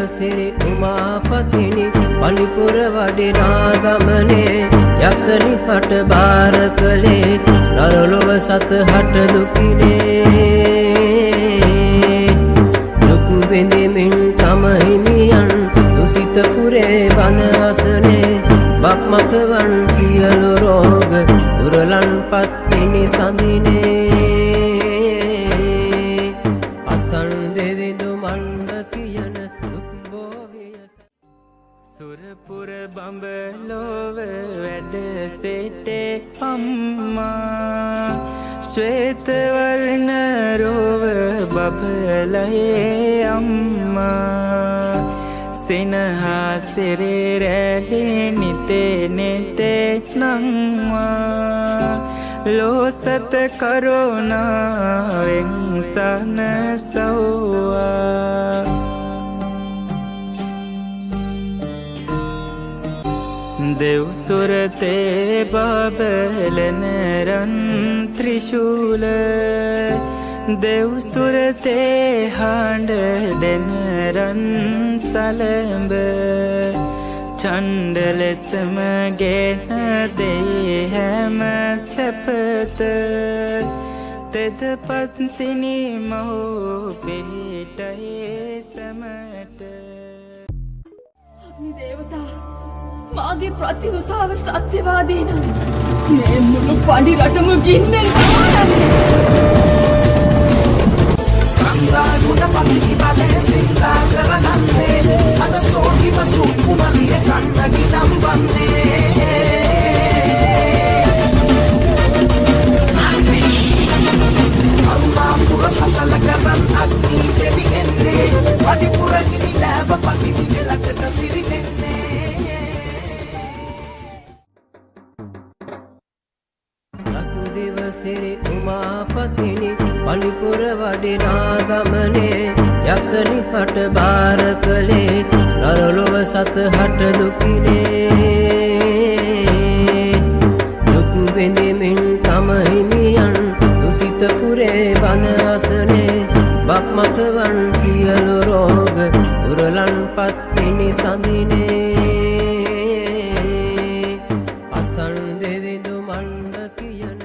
සිරි උමාපතිනි පලිපුර වඩිනා ගමනේ යක්ෂණි හට බාර කළේ නරලොව සත හට දුකිනේ දුක් විඳිමින් තම හිමියන් දුසිත පුරේ බන අසනේ බක්මසවන් සියලු රෝග දුරලන් පත්තිනි සඳිනේ අසන් දෙවිඳු මණ්ඩ කියන දුක් බෝවිය සුරපුර බඹලොව වැඩ සිටේ අම්මා ශ්වේත වර්ණ රෝව බබලයේ අම්මා සිනහා සිරි රැළි නිතේ නිතේ නංවා ලෝසත කරුණාවෙන් සනසව්වා දෙව්සුරතේ බබලන රන් ත්‍රිශූල දෙව්සුරතේ හඬ දෙන රන් සලඹ ඡණ්ඩ ලෙසම ගෙන දෙයි හැම සැපත තෙද පත්සිනි මහෝ පිහිටයේ සමට අග්නි දේවතා මාගේ ප්‍රතිවතාව සත්‍යවාදී නම් මේ මුළු පඬි රටම ගින්නෙන් ගංගානුද පතිති බලේ සිතා කරගන්නේ අද සෝහිම සුකුමරිය චණ්ඩගි නම් වන්නේ අම්මාපුර සසල කරන් අග්නි දෙවි එන්නේ පඩිපුර ගිනි ලැබ පතිති ලකට සිරි දෙන්නේ සිරි උමාපතිනි පලිපුර වඩිනා ගමනේ යක්ෂණි හට බාර කළේ නරලොව සත හට දුකිනේ දුක් විඳිමින් තම හිමියන් දුසිත පුරේ බන අසනේ බක්මසවන් සියලු රෝග දුරලන් පත්තිනි සඳිනේ අසන් දෙවිඳු මණ්ඩ කියන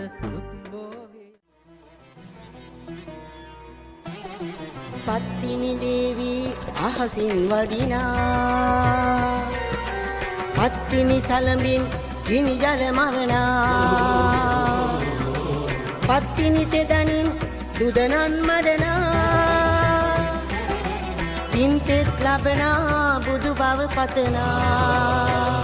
පත්තිනි දේවී අහසින් වඩිනා පත්තිනි සලඹින් ගිනි ජල මවනා පත්තිනි තෙදනින් දුදනන් මඩනා පින්තෙත් ලබනා බුදු බව පතනා